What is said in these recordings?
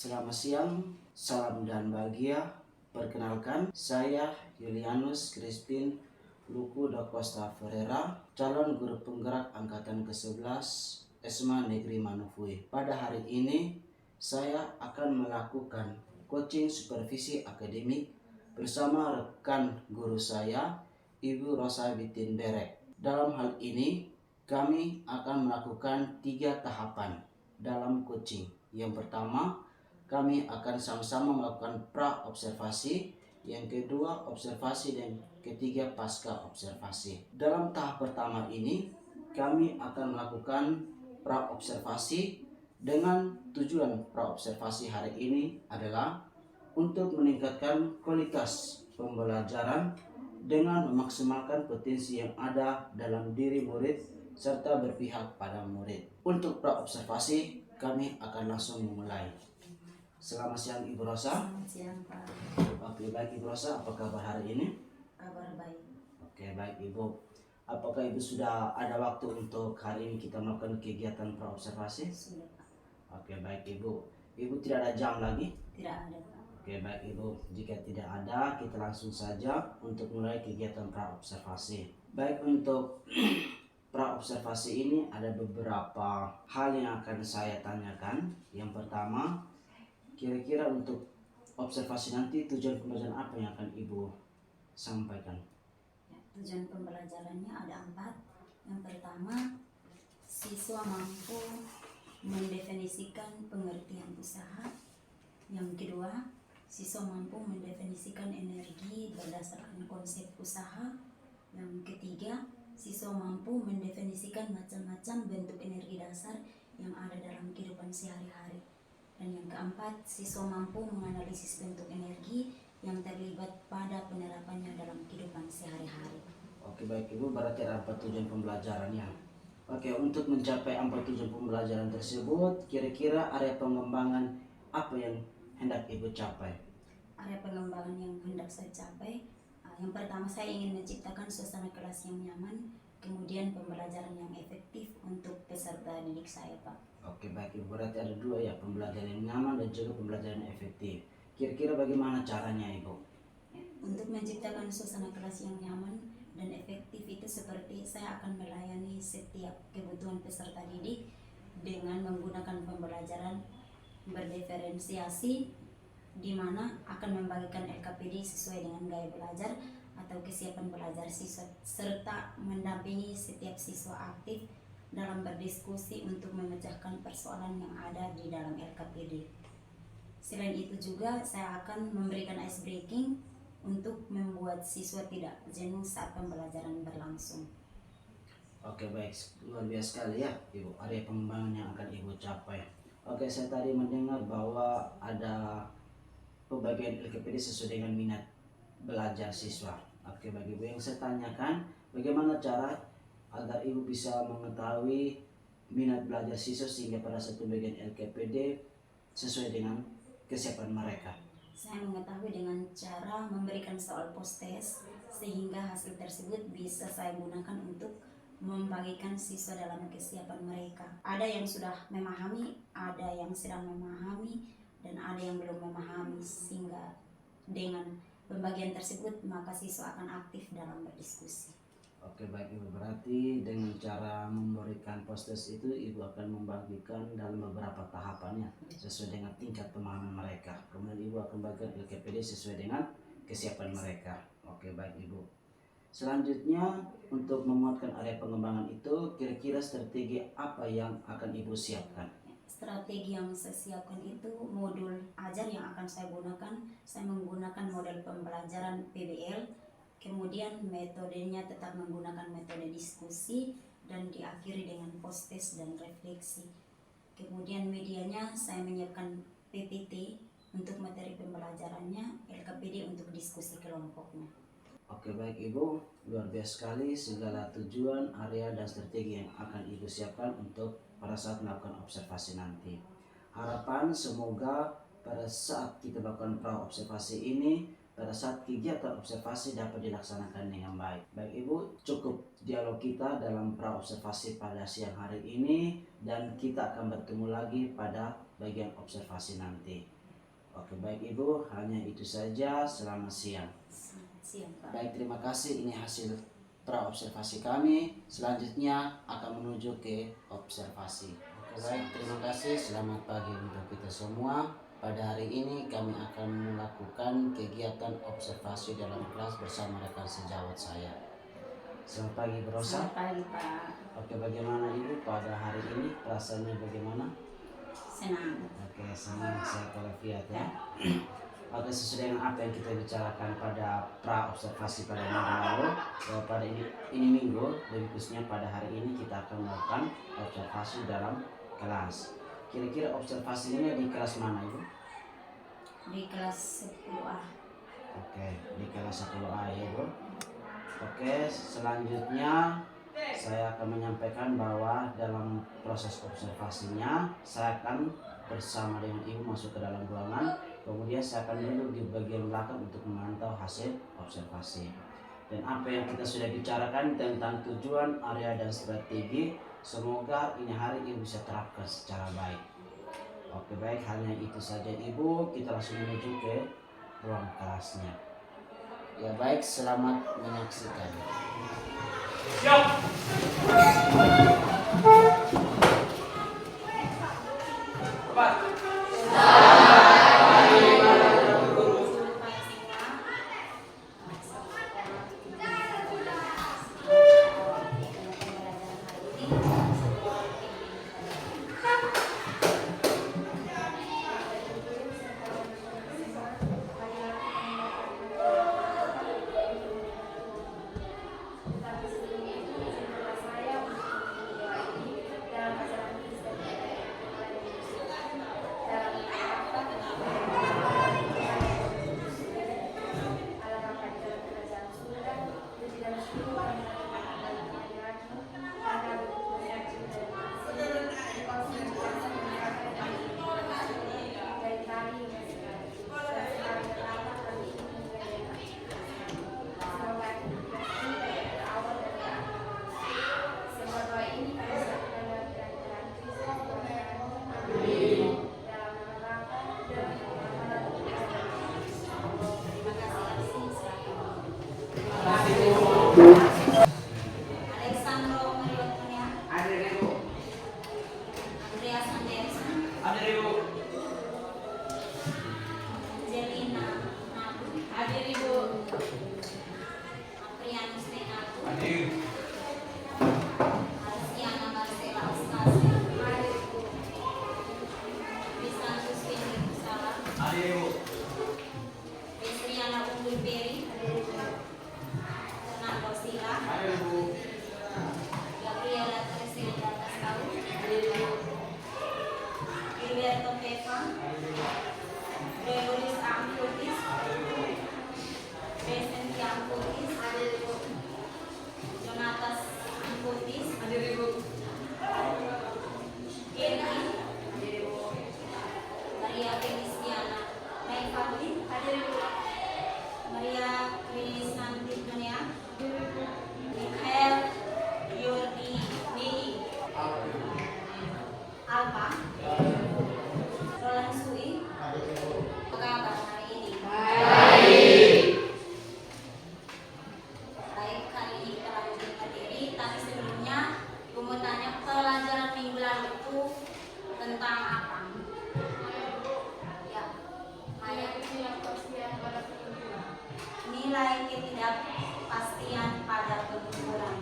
Selamat siang, salam dan bahagia. Perkenalkan, saya Julianus Crispin Luku da Costa Ferreira, calon guru penggerak angkatan ke-11 SMA Negeri Manufui. Pada hari ini, saya akan melakukan coaching supervisi akademik bersama rekan guru saya, Ibu Rosa Bitin Berek. Dalam hal ini, kami akan melakukan 3 tahapan dalam coaching. Yang pertama, kami akan sama-sama melakukan pra-observasi, yang kedua observasi, dan ketiga pasca observasi. Dalam tahap pertama ini, kami akan melakukan pra-observasi dengan tujuan pra-observasi hari ini adalah untuk meningkatkan kualitas pembelajaran dengan memaksimalkan potensi yang ada dalam diri murid serta berpihak pada murid. Untuk pra-observasi, kami akan langsung memulai. Selamat siang Ibu Rosa. Selamat siang Pak. Oke, baik Ibu Rosa, apa kabar hari ini? Kabar baik. Oke, baik Ibu. Apakah Ibu sudah ada waktu untuk hari ini kita melakukan kegiatan pra-observasi? Sudah Pak. Oke, baik Ibu. Ibu tidak ada jam lagi? Tidak ada Pak. Oke, baik Ibu. Jika tidak ada, kita langsung saja untuk mulai kegiatan pra-observasi. Baik, untuk pra-observasi ini ada beberapa hal yang akan saya tanyakan. Yang pertama, kira-kira untuk observasi nanti tujuan pembelajaran apa yang akan Ibu sampaikan? Ya, tujuan pembelajarannya ada 4. Yang pertama, siswa mampu mendefinisikan pengertian usaha. Yang kedua, siswa mampu mendefinisikan energi berdasarkan konsep usaha. Yang ketiga, siswa mampu mendefinisikan macam-macam bentuk energi dasar yang ada dalam kehidupan sehari-hari. Dan yang keempat, siswa mampu menganalisis bentuk energi yang terlibat pada penerapannya dalam kehidupan sehari-hari. Oke, baik Ibu, berarti ada 4 tujuan pembelajarannya. Oke, untuk mencapai 4 tujuan pembelajaran tersebut, kira-kira area pengembangan apa yang hendak Ibu capai? Area pengembangan yang hendak saya capai, yang pertama saya ingin menciptakan suasana kelas yang nyaman, kemudian pembelajaran yang efektif untuk peserta didik saya Pak. Oke, baik Ibu, berarti ada 2 ya, pembelajaran yang nyaman dan juga pembelajaran yang efektif. Kira-kira bagaimana caranya Ibu? Untuk menciptakan suasana kelas yang nyaman dan efektif itu seperti saya akan melayani setiap kebutuhan peserta didik dengan menggunakan pembelajaran berdiferensiasi, di mana akan membagikan LKPD sesuai dengan gaya belajar atau kesiapan belajar siswa, serta mendampingi setiap siswa aktif dalam berdiskusi untuk memecahkan persoalan yang ada di dalam LKPD. Selain itu juga saya akan memberikan ice breaking untuk membuat siswa tidak jenuh saat pembelajaran berlangsung. Oke, baik, luar biasa sekali ya Ibu, area pengembangan yang akan Ibu capai. Oke, saya tadi mendengar bahwa ada pembagian LKPD sesuai dengan minat belajar siswa. Oke, bagi Ibu yang saya tanyakan, bagaimana cara agar Ibu bisa mengetahui minat belajar siswa sehingga pada saat pembagian LKPD sesuai dengan kesiapan mereka? Saya mengetahui dengan cara memberikan soal post-test, sehingga hasil tersebut bisa saya gunakan untuk membagikan siswa dalam kesiapan mereka. Ada yang sudah memahami, ada yang sedang memahami, dan ada yang belum memahami, sehingga dengan pembagian tersebut maka siswa akan aktif dalam berdiskusi. Oke, baik Ibu, berarti dengan cara memberikan post-test itu Ibu akan membagikan dalam beberapa tahapannya sesuai dengan tingkat pemahaman mereka. Kemudian Ibu akan bagikan LKPD sesuai dengan kesiapan mereka. Oke, baik Ibu. Selanjutnya, untuk memuatkan area pengembangan itu, kira-kira strategi apa yang akan Ibu siapkan? Strategi yang saya siapkan itu modul ajar yang akan saya gunakan. Saya menggunakan model pembelajaran PBL. Kemudian metodenya tetap menggunakan metode diskusi dan diakhiri dengan post-test dan refleksi. Kemudian medianya saya menyiapkan PPT untuk materi pembelajarannya, LKPD untuk diskusi kelompoknya. Oke, baik Ibu, luar biasa sekali segala tujuan, area, dan strategi yang akan Ibu siapkan untuk pada saat melakukan observasi nanti. Harapan semoga pada saat kita melakukan pra-observasi ini, pada saat kegiatan observasi dapat dilaksanakan dengan baik. Baik Ibu, cukup dialog kita dalam pra-observasi pada siang hari ini, dan kita akan bertemu lagi pada bagian observasi nanti. Oke, baik Ibu, hanya itu saja. Selamat siang. Siang, Pak. Baik, terima kasih. Ini hasil pra observasi kami. Selanjutnya akan menuju ke observasi. Oke, baik, terima kasih. Selamat pagi untuk kita semua. Pada hari ini kami akan melakukan kegiatan observasi dalam kelas bersama rekan sejawat saya. Selamat pagi, Bu Rosa. Selamat pagi, Pak. Oke, bagaimana Ibu pada hari ini? Perasaannya bagaimana? Senang. Oke, senang, sehat walafiat ya. Oke, sesuai dengan apa yang kita bicarakan pada pra observasi pada minggu lalu, pada ini minggu, lebih khususnya pada hari ini kita akan melakukan observasi dalam kelas. Kira-kira observasi ini di kelas mana Ibu? Di kelas 10A. Oke, di kelas 10A ya Ibu. Oke, selanjutnya saya akan menyampaikan bahwa dalam proses observasinya saya akan bersama dengan Ibu masuk ke dalam ruangan, kemudian saya akan duduk di bagian belakang untuk memantau hasil observasi. Dan apa yang kita sudah bicarakan tentang tujuan, area, dan strategi, semoga ini hari Ibu bisa terapkan secara baik. Oke, baik, hanya itu saja Ibu, kita langsung menuju ke ruang kelasnya. Ya baik, selamat menyaksikan. Siap. Alexandro Mariotonia. Hadir Ibu. Andreas Anderson. Hadir Ibu. Angelina Nabu. Hadir Ibu. Aprianus Renato. Hadir. Arsiana Marcela Astasia. Bisantus Findri Kusala. Hadir Ibu. Petriana Unggul Peri. Fernando Sila. Hadir Ibu. Gabriela Teresilda Castau. Gilberto Pepa. Gregoris Amputis. Vincent Amputis. Jonatas Amputis. Hadir Ibu. Edi. Maria Feliciana Maifadli. Maria Krisanti Dunia. Michael Yordi Nedi. Alpa. Roland Sui. Apa kabar hari ini? Baik, kali ini kita lanjut materi. Tapi sebelumnya, Ibu mau tanya pelajaran minggu lalu itu tentang apa? Ya, Maya. Nilai ketidakpastian pada pengumpulan.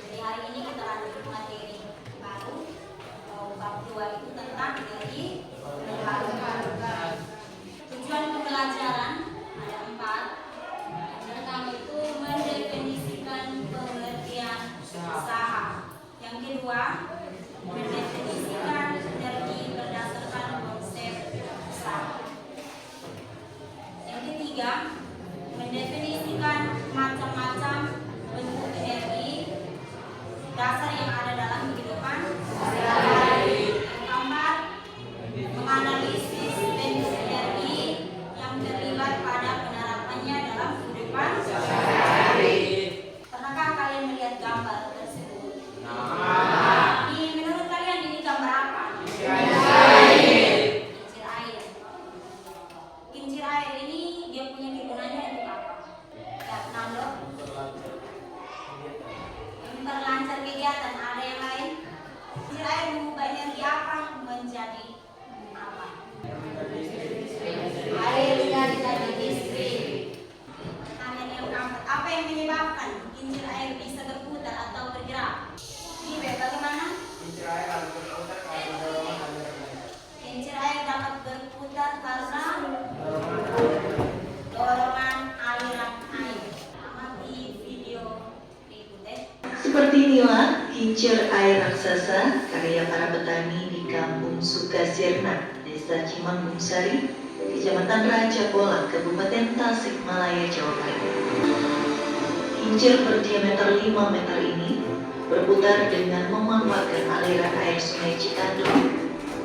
Jadi hari ini kita lanjut materi baru. Bab 2 itu tentang nilai pengumpulan. Tujuan pembelajaran ada 4. Yang pertama itu mendefinisikan pengertian usaha. Yang kedua, mendefinisikan energi berdasarkan konsep usaha. Yang ketiga, mendefinisikan macam-macam bentuk energi dasar yang ada dalam kehidupan sehari-hari. Yang keempat, menganalisis bentuk energi yang terlibat pada penerapannya dalam kehidupan sehari-hari. Pernahkah kalian melihat gambar tersebut? Menurut kalian ini gambar apa? kegiatan ada yang lain. Kincir air mengubah energi apa menjadi apa? Air jadi listrik. Pertanyaan yang keempat, apa yang menyebabkan kincir air bisa berputar atau bergerak? Ini bagaimana? Kincir air harus berputar karena dorongan aliran air. Kincir air dapat berputar karena dorongan aliran air. Amati video berikut. Seperti inilah kincir air raksasa karya para petani di Kampung Sukasirna, Desa Cimanggung Sari, Kecamatan Raja Pola, Kabupaten Tasikmalaya, Jawa Barat. Kincir berdiameter 5 meter ini berputar dengan memanfaatkan aliran air Sungai Cikandung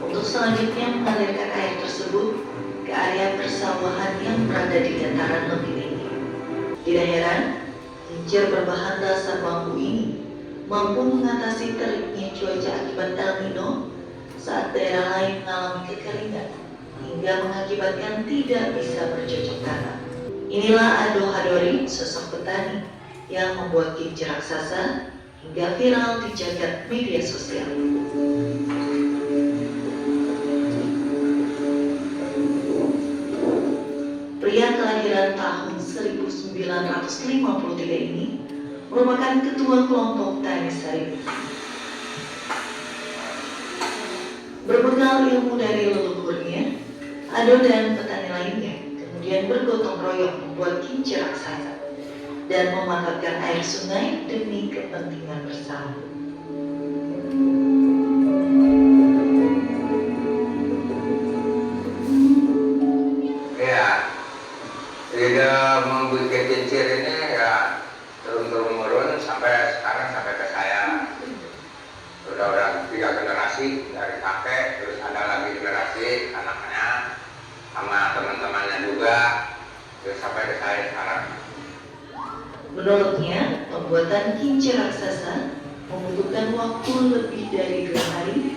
untuk selanjutnya mengalirkan air tersebut ke area persawahan yang berada di dataran lebih tinggi. Tidak heran, kincir berbahan dasar bambu ini mampu mengatasi teriknya cuaca akibat El Nino saat daerah lain mengalami kekeringan hingga mengakibatkan tidak bisa bercocok tanam. Inilah Ado Hadori, sosok petani yang membuat kincir raksasa hingga viral di jagat media sosial. Pria kelahiran tahun 1953 ini merupakan ketua kelompok Tani Sari. Berbekal ilmu dari leluhurnya, Ado dan petani lainnya kemudian bergotong royong membuat kincir raksasa dan memanfaatkan air sungai demi kepentingan bersama. Ya, tidak membuat kincir ini ya turun-turun sampai sekarang sampai ke saya. Udah 3 generasi dari kakek, terus ada lagi generasi anaknya sama teman-temannya juga, terus sampai ke saya sekarang. Menurutnya, pembuatan kincir raksasa membutuhkan waktu lebih dari 2 hari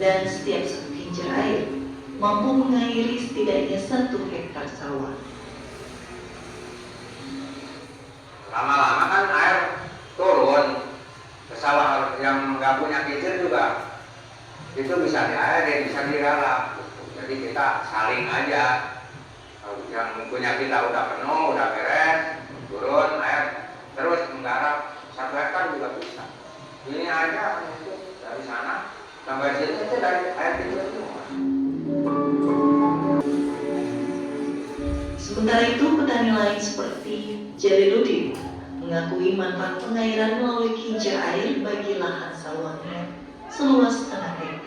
dan setiap satu kincir air mampu mengairi setidaknya 1 hektar sawah. Lama-lama kan air turun ke sawah yang nggak punya kincir juga itu bisa diairin, bisa digarap. Jadi kita saling aja. Yang punya kita udah penuh, udah beres, turun air terus menggarap 1 hektar juga bisa. Ini aja itu dari sana sampai sini itu dari air kincir semua. Sementara itu, petani lain seperti Jaliludin mengakui manfaat pengairan melalui kincir air bagi lahan sawahnya seluas 1/2 hektar.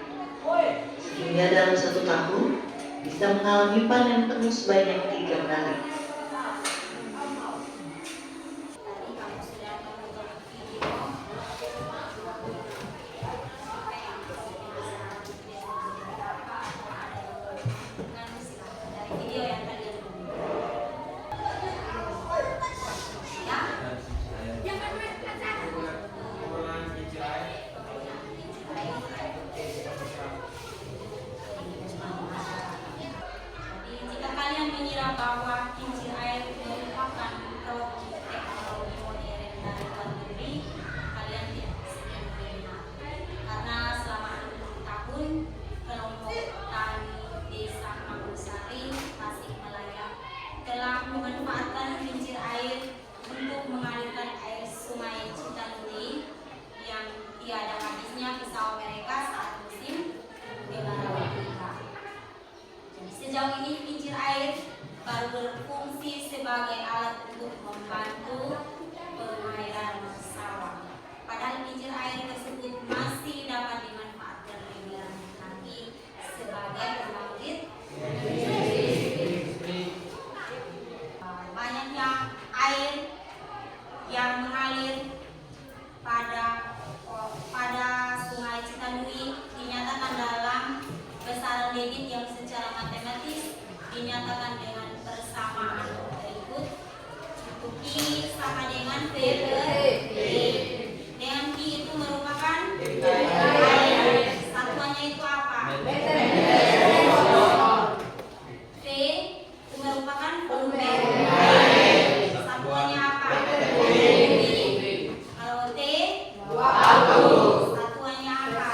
Sehingga dalam 1 tahun bisa mengalami panen penuh sebanyak 3 kali. Tadi kamu sudah menonton video apa yang silahkan dari video yang tadi ya. Penggunaan kincir air. Jadi jika kalian mengira bahwa kincir air merupakan produk teknologi modern dari luar negeri, kalian tidak sedang benar. Karena selama 60 tahun, kelompok tani Desa Mangusari, Tasikmalaya telah memanfaatkan kincir air untuk mengalirkan air Sungai Cikandung yang tiada habisnya ke sawah mereka saat musim kemarau tiba. Sejauh ini kincir air baru Satuannya apa?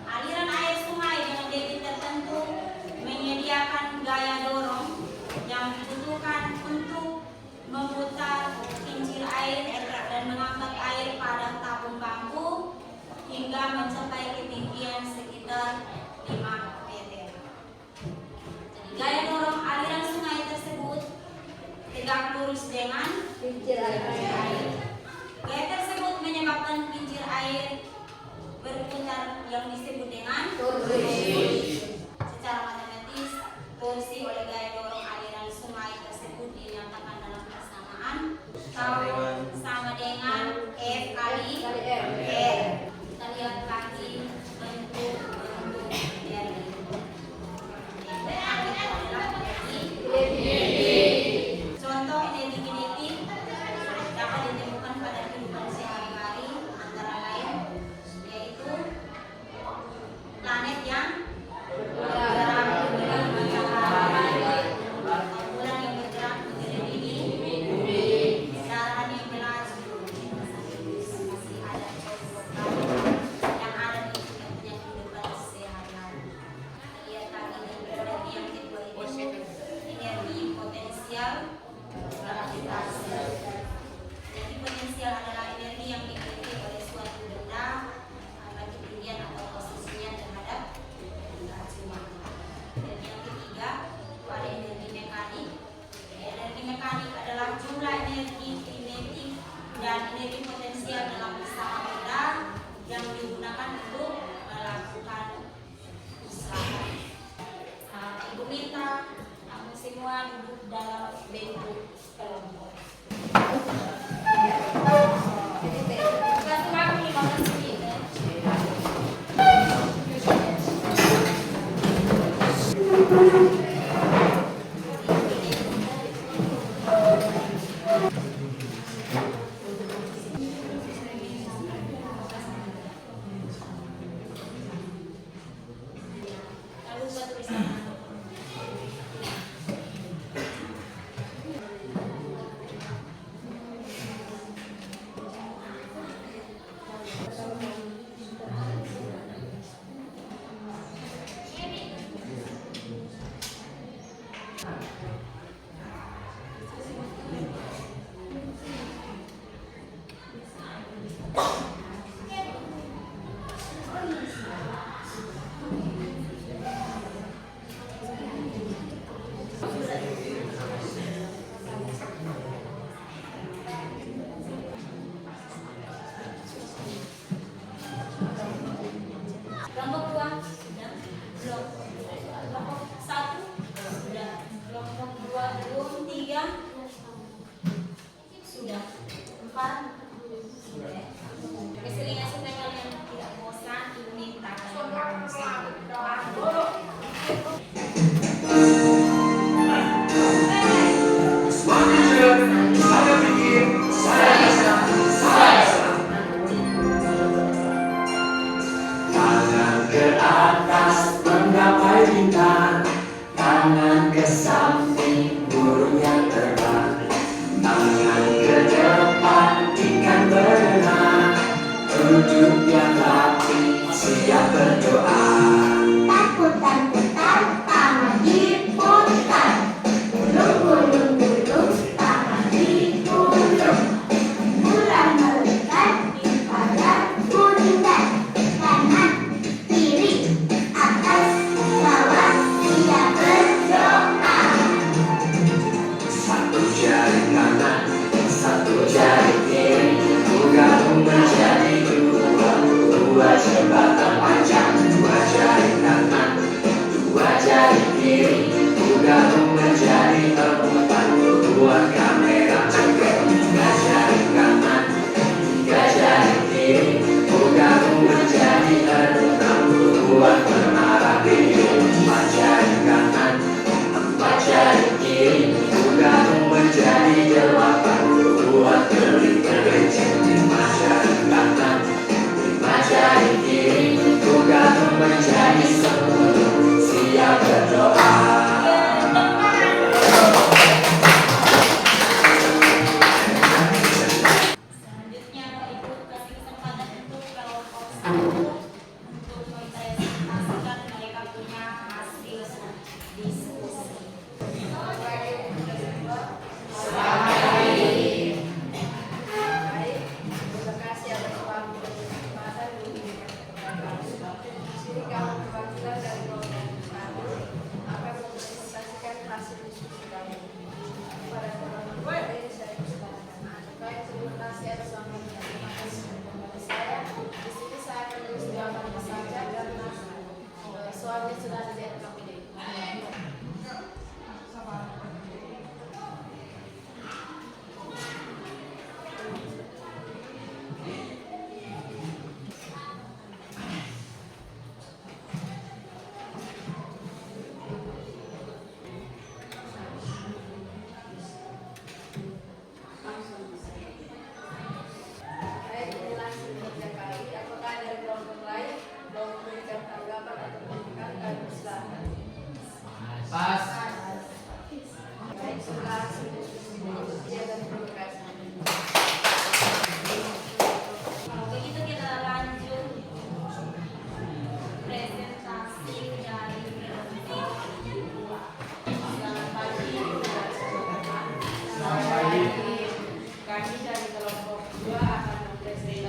Aliran air sungai dengan debit tertentu menyediakan gaya dorong yang dibutuhkan untuk memutar kincir air dan mengangkat air pada tabung bambu hingga mencapai ketinggian sekitar 5 meter. Gaya dorong aliran sungai tersebut tegak lurus dengan kincir air. Gaya tersebut menyebabkan kincir air berputar yang disebut dengan torsi. Secara matematis, torsi oleh gaya dorong aliran sungai tersebut dinyatakan dalam persamaan tau sama dengan F kali R. Kita lihat lagi bentuk dari contoh energi kinetik dapat ditemukan pada kehidupan sehari-hari, antara lain yaitu planet yang bergerak dengan matahari, bulan yang bergerak mengelilingi bumi, darah yang melaju, masih ada yang ada di kehidupan sehari-hari. Lihat lagi energi yang kedua itu energi potensial gravitasi. Energi potensial adalah energi yang dimiliki oleh suatu benda pada ketinggian atau posisinya terhadap benda cuma. Dan yang ketiga itu ada energi mekanik. Energi mekanik adalah jumlah energi kinetik dan energi potensial dalam bersama benda yang digunakan untuk melakukan usaha. Ibu minta kamu semua duduk dalam bentuk kelompok. Kasih waktu 15 menit. Lalu buat tulisan. Kelompok 2 sudah belum. Kelompok 1 sudah. Kelompok 2 belum. 3 sudah. 4 sudah. Keseringan supaya kalian tidak bosan, ibu minta kalian bosan. Tangan ke atas menggapai bintang, tangan ke samping burung yang terbang, tangan ke depan ikan berenang, duduk yang rapi siap berdoa. Putar-putar, tangan diputar. Gulung-gulung-gulung, tangan digulung. Mulai melihat pada pundak. Kanan, kiri, atas, bawah, siap berdoa.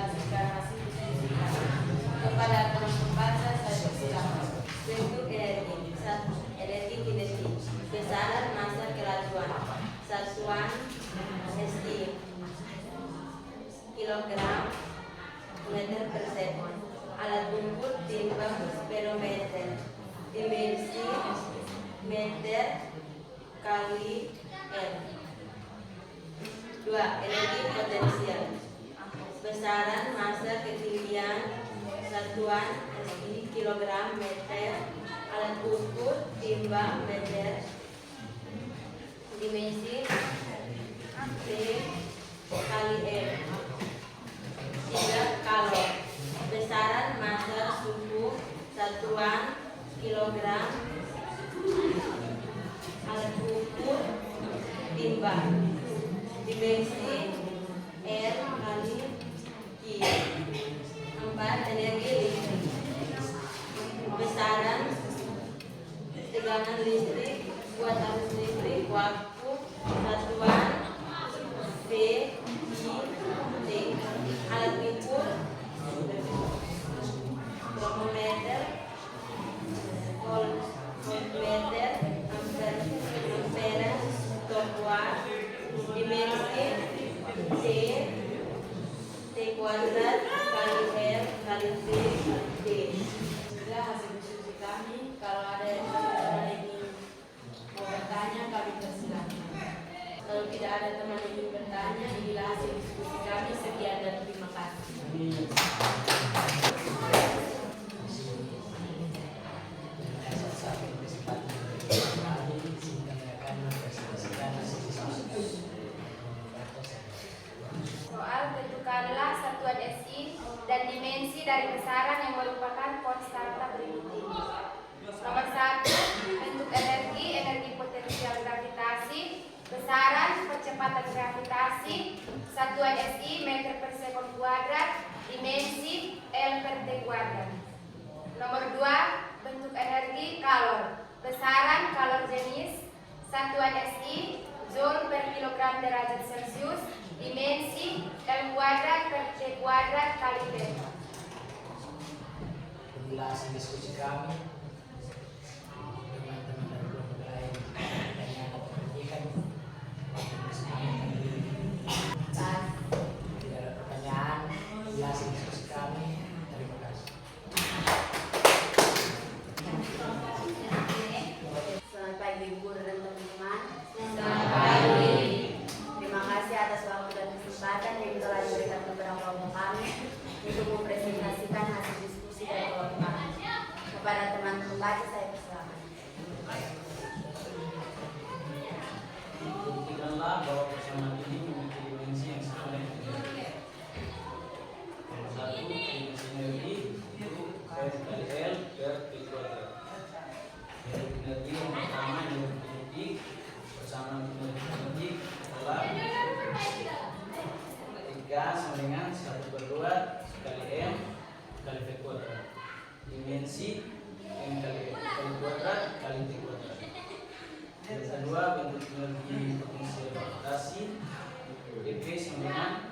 mensimulasikan hasil diskusi kami. Kepada teman pembaca saya persilakan. Bentuk energi. 1. Energi kinetik. Besaran massa kelajuan. Satuan SI. Kilogram meter per sekon. Alat ukur timbang speedometer. Dimensi meter kali R. 2. Energi potensial. Besaran massa ketinggian satuan SI kilogram meter. Alat ukur timbang meter. Dimensi T kali M. 3. Kalor. Besaran massa suhu satuan kilogram. Alat ukur timbang. Dimensi R kali Q. 4. Energi listrik. Besaran tegangan listrik buat arus listrik waktu satuan V I T. Alat ukur termometer, voltmeter, ampere, stopwatch. Dimensi T kuadrat kali R kali T kali T. Sudah hasil diskusi kami. Kalau ada yang ingin mau bertanya, kami persilakan. Kalau tidak ada teman yang ingin bertanya, inilah hasil diskusi kami. Sekian dan terima kasih. Soal tentukanlah satuan SI dan dimensi dari besaran yang merupakan konstanta berikut ini. Nomor 1, bentuk energi, energi potensial gravitasi, besaran percepatan gravitasi, satuan SI meter per sekon kuadrat, dimensi L per T kuadrat. Nomor 2, bentuk energi kalor, besaran kalor jenis, satuan SI joule per kilogram derajat Celcius, dimensi L kuadrat per T kuadrat kali T. Inilah hasil diskusi kami. Teman-teman dari kelompok lain yang akan menyampaikan tidak ada pertanyaan. Inilah hasil diskusi kami. Terima kasih. Selamat pagi guru dan teman-teman. Selamat pagi. Terima kasih atas waktu dan kesempatan yang telah diberikan kepada kelompok kami untuk mempresentasikan hasil diskusi dari kelompok kami. Kepada teman pembaca saya persilakan. Buktikanlah bahwa persamaan ini memiliki dimensi yang sama dengan energi. Nomor 1, dimensi energi itu M kali L per T kuadrat. Jadi energi yang pertama yang memiliki persamaan energi adalah 3 sama dengan 1/2 kali M kali V kuadrat. Dimensi M kali kuadrat kali T kuadrat. Yang kedua, bentuk energi potensial gravitasi dp sama dengan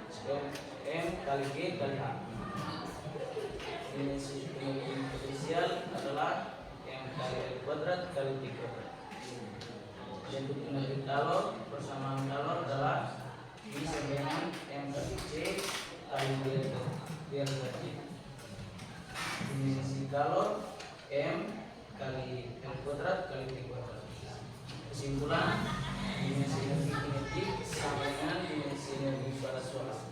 M kali G kali H. Dimensi energi potensial adalah M kali L kuadrat kali T kuadrat. Bentuk energi kalor, persamaan kalor adalah V sama dengan M kali C kali delta T. Dimensi kalor M kali L kuadrat kali T kuadrat. Kesimpulan, dimensi energi kinetik sama dengan dimensi energi pada suara.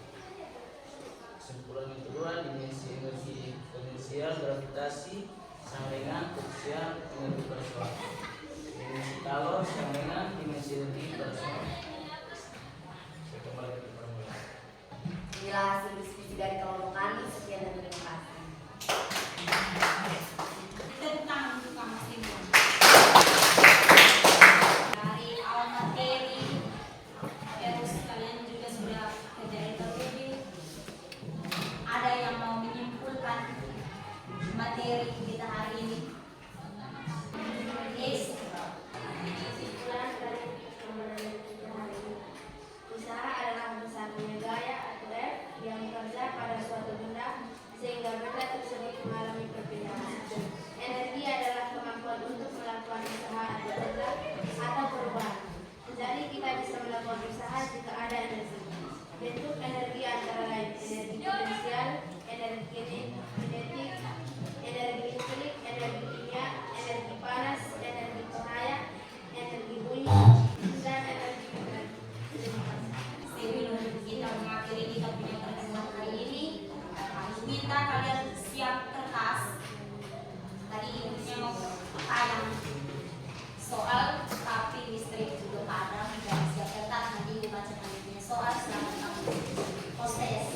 Kesimpulan yang kedua, dimensi energi potensial gravitasi sama dengan potensial energi pada suara. Dimensi kalor sama dengan dimensi energi pada suara. Saya kembali ke permulaan. Inilah hasil diskusi dari kelompok kami. Sekian dan terima kasih. Tentang tukang simbol. Dari awal materi, terus kalian juga sudah kerja itu. Ada yang mau menyimpulkan materi kita hari ini? Yes. Kesimpulan dari pembelajaran kita hari ini. Usaha adalah satu-satunya gaya atau yang bekerja pada suatu minta kalian siap kertas. Tadi ibunya mau tayang soal tapi listrik juga padam dan siap kertas. Nanti ibu bacakan ibunya soal selamat kamu proses.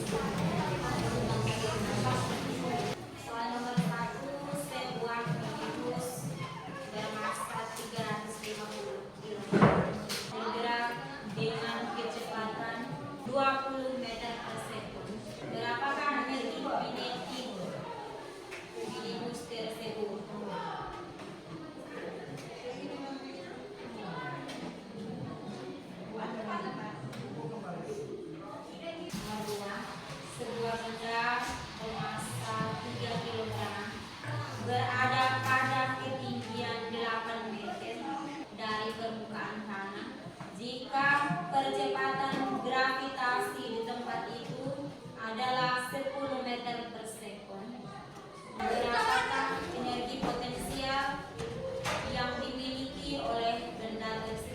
Soal nomor 1, sebuah minibus bermassa 350 km bergerak dengan kecepatan 20 meter per sekund. Berapakah energi kinetik minibus tersebut? Nomor 2, sebuah benda bermassa 3 kg berada pada ketinggian 8 meter dari permukaan tanah. Jika percepatan gravitasi di tempat itu adalah 10 meter per sekund, berapakah energi potensial yang dimiliki oleh benda tersebut?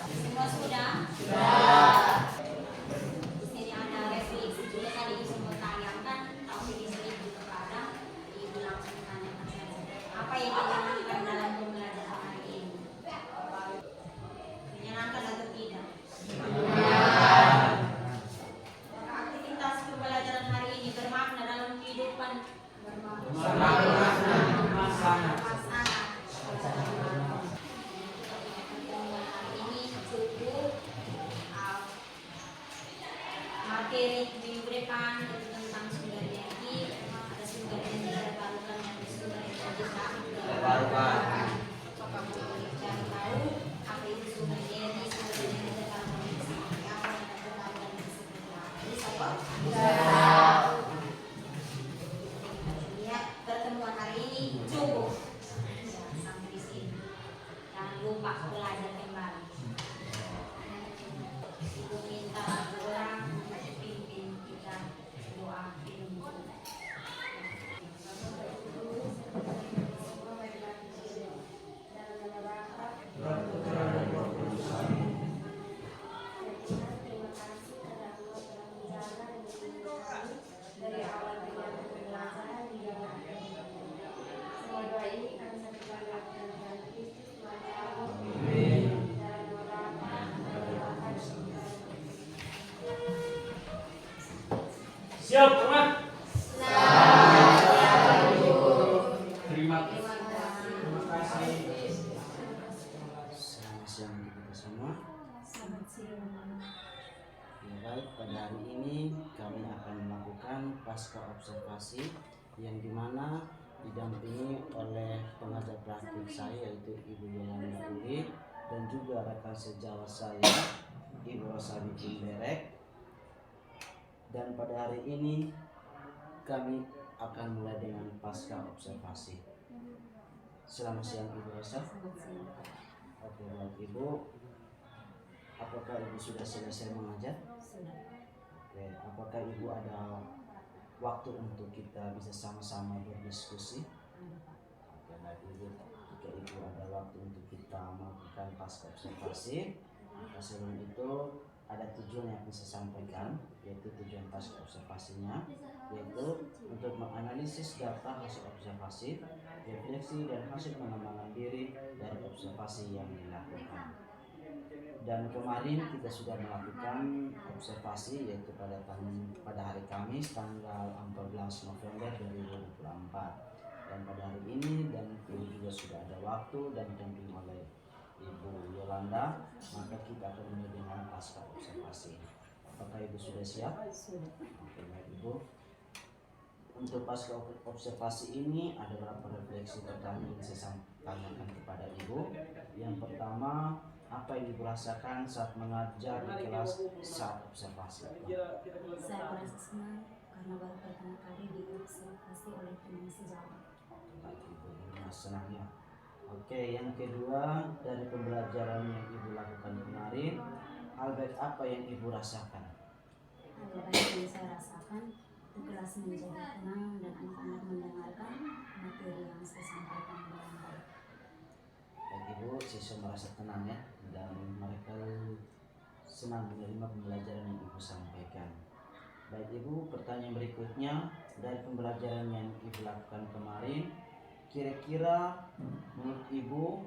Semua sudah? Di sini ada refleksi juga tadi semua tayangkan, tapi di sini juga padam. Ibu langsung tanyakan saja. Apa yang dilakukan dalam pembelajaran hari ini? Menyenangkan atau tidak? Apakah aktivitas pembelajaran hari ini bermakna dalam kehidupan? Sangat. Ini cukup materi minggu depan yaitu tentang sumber energi. Ada sumber energi terbarukan dan sumber energi terbarukan. Apakah boleh cari tahu apa itu sumber energi terbarukan itu seperti apa dan terbarukan itu seperti apa? Bisa Pak? Lihat pertemuan hari ini cukup. Ya, sampai di sini. Jangan lupa belajar kembali. Ibu minta orang pimpin kita doa ilmu. Dari awal pembelajaran hingga akhir. Semua doa ini kami sampaikan dengan Kristus Tuhan Allah. Dalam beberapa Siap, teman. Terima kasih. Selamat siang kita semua. Selamat siang. Ya baik, pada hari ini kami akan melakukan pasca observasi yang dimana didampingi oleh pengajar praktik saya yaitu Ibu Yolanda Uli dan juga rekan sejawat saya Ibu Rosabi Timberek. Dan pada hari ini kami akan mulai dengan pasca observasi. Selamat siang Ibu Rosa. Oke baik Ibu, apakah Ibu sudah selesai mengajar? Oke, apakah Ibu ada waktu untuk kita bisa sama-sama berdiskusi? Oke baik Ibu, jika Ibu ada waktu untuk kita melakukan pasca observasi, maka sebelum itu ada tujuan yang bisa sampaikan, yaitu tujuan pasca observasinya, yaitu untuk menganalisis data hasil observasi, refleksi dan hasil pengembangan diri dari observasi yang dilakukan. Dan kemarin kita sudah melakukan observasi yaitu pada hari Kamis tanggal 14 November 2024. Dan pada hari ini dan Ibu juga sudah ada waktu dan didampingi oleh Ibu Yolanda Anda, maka kita akan mulai dengan pasca observasi. Apakah Ibu sudah siap? Sudah. Oke, baik Ibu. Untuk pasca observasi ini ada beberapa refleksi pertama yang saya tanyakan kepada Ibu. Yang pertama, apa yang Ibu rasakan saat mengajar di kelas saat observasi? Saya merasa senang karena baru pertama kali diobservasi oleh teman sejawat. Baik Ibu, ini senangnya. Oke, yang kedua, dari pembelajaran yang Ibu lakukan kemarin, hal baik apa yang Ibu rasakan? Hal baik yang saya rasakan itu kelas menjadi tenang dan anak-anak mendengarkan materi yang saya sampaikan dengan baik. Baik Ibu, siswa merasa tenang ya, dan mereka senang menerima pembelajaran yang Ibu sampaikan. Baik Ibu, pertanyaan berikutnya, dari pembelajaran yang Ibu lakukan kemarin, kira-kira menurut Ibu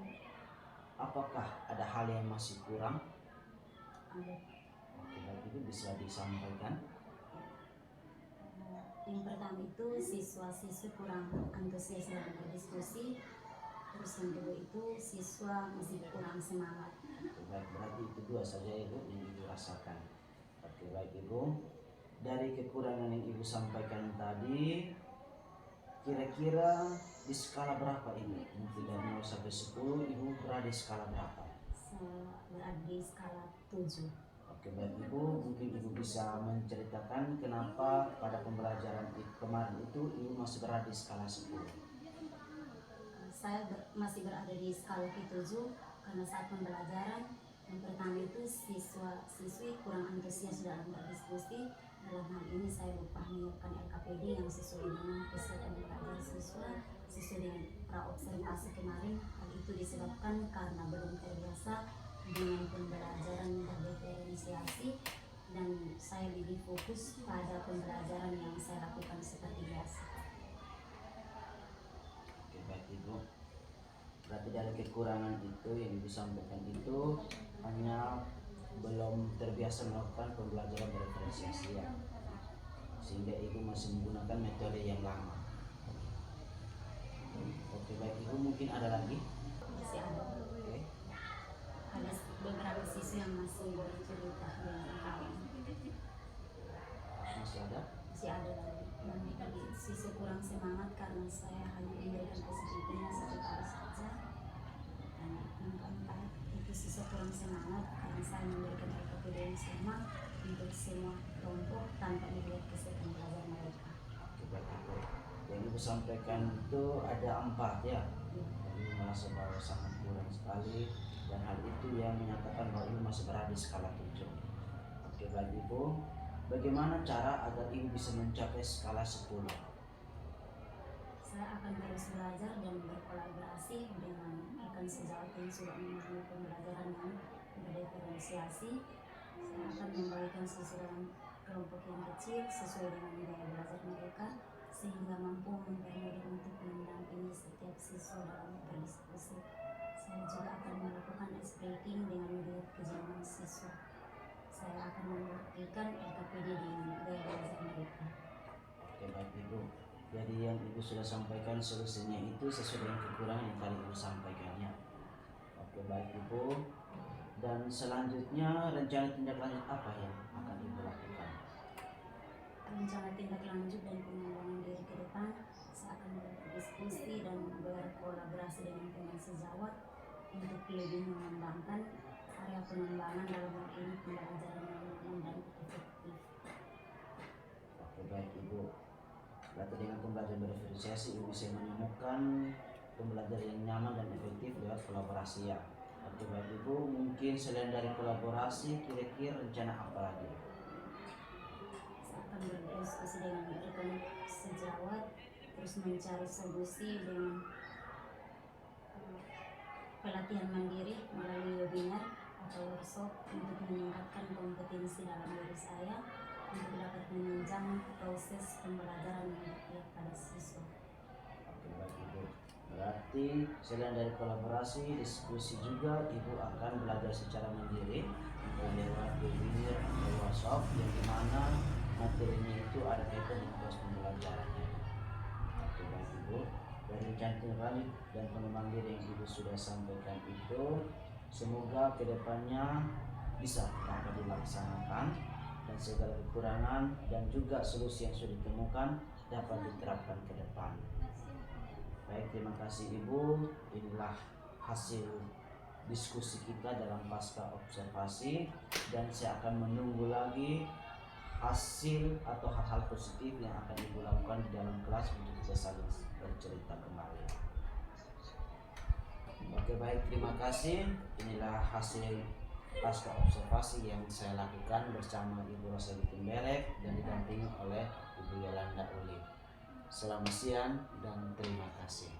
apakah ada hal yang masih kurang? Ada. Oke, baik Ibu bisa disampaikan. Yang pertama itu siswa-siswi kurang antusias dalam berdiskusi. Terus yang kedua itu siswa masih kurang semangat. Oke, baik, berarti itu dua saja Ibu yang Ibu rasakan. Oke, baik Ibu. Dari kekurangan yang Ibu sampaikan tadi, kira-kira di skala berapa ini? Mungkin dari 0 sampai 10, Ibu berada di skala berapa? Saya berada di skala 7. Oke, baik Ibu, mungkin Ibu bisa menceritakan kenapa pada pembelajaran kemarin itu Ibu masih berada di skala 10. Saya masih berada di skala 7 karena saat pembelajaran yang pertama itu siswa-siswi kurang antusias dalam berdiskusi. Dalam hal ini saya lupa menyiapkan LKPD yang sesuai dengan kesehatan belajar siswa sesuai dengan pra-observasi kemarin. Hal itu disebabkan karena belum terbiasa dengan pembelajaran berdiferensiasi dan saya lebih fokus pada pembelajaran yang saya lakukan seperti biasa. Oke, baik Ibu. Berarti dari kekurangan itu yang Ibu sampaikan itu hanya belum terbiasa melakukan pembelajaran diferensiasi ya, sehingga Ibu masih menggunakan metode yang lama. Oke, baik Ibu, mungkin ada lagi? Masih ada. Oke. Ada beberapa siswa yang masih bercerita dengan kawan. Masih ada? Masih ada lagi. Dan tadi siswa kurang semangat karena saya hanya memberikan positifnya satu kali saja. Dan yang keempat itu siswa kurang semangat karena saya memberikan LKPD yang sama untuk semua kelompok tanpa melihat kesehatan belajar mereka. Oke, baik Ibu. Yang Ibu sampaikan itu ada 4 ya. Jadi merasa bahwa sangat kurang sekali, dan hal itu yang menyatakan bahwa Ibu masih berada di skala 7. Oke, baik Ibu. Bagaimana cara agar Ibu bisa mencapai skala 10? Saya akan terus belajar dan berkolaborasi dengan rekan sejawat yang sudah memahami pembelajaran yang berdiferensiasi. Saya akan membagikan siswa dalam kelompok yang kecil sesuai dengan gaya belajar mereka sehingga mampu mempermudah untuk mendampingi setiap siswa dalam berdiskusi. Saya juga akan melakukan ice breaking dengan melihat kejenuhan siswa. Saya akan membuktikan LKPD dengan gaya belajar mereka. Oke, baik Ibu. Jadi yang Ibu sudah sampaikan solusinya itu sesuai dengan kekurangan yang tadi Ibu sampaikannya. Oke, baik Ibu. Dan selanjutnya rencana tindak lanjut apa yang akan Ibu lakukan? Rencana tindak lanjut dan pengembangan diri ke depan, saya akan berdiskusi dan berkolaborasi dengan teman sejawat untuk lebih mengembangkan area pengembangan dalam hal ini pembelajaran yang nyaman dan efektif. Oke, baik Ibu. Berarti dengan pembelajaran berdiferensiasi Ibu bisa menemukan pembelajaran yang nyaman dan efektif lewat kolaborasi ya. Oke, baik Ibu, mungkin selain dari kolaborasi kira-kira rencana apa lagi? Saya akan berdiskusi dengan rekan sejawat, terus mencari solusi dengan pelatihan mandiri melalui webinar atau workshop untuk meningkatkan kompetensi dalam diri saya untuk dapat menunjang proses pembelajaran yang berpihak pada siswa. Oke, baik Ibu. Berarti selain dari kolaborasi, diskusi juga Ibu akan belajar secara mandiri lewat webinar atau workshop yang dimana materinya itu ada kaitan dengan proses pembelajarannya. Oke, baik Ibu. Dari rencana tindak lanjut dan pengembangan diri yang Ibu sudah sampaikan itu, Semoga kedepannya bisa dapat dilaksanakan dan segala kekurangan dan juga solusi yang sudah ditemukan dapat diterapkan ke depan. Baik, terima kasih Ibu. Inilah hasil diskusi kita dalam pasca observasi, dan saya akan menunggu lagi hasil atau hal-hal positif yang akan Ibu lakukan di dalam kelas untuk kita saling bercerita kembali. Oke, baik, terima kasih. Inilah hasil pasca observasi yang saya lakukan bersama Ibu Roseli Timberek dan didampingi oleh Ibu Yolanda Uli. Selamat siang dan terima kasih.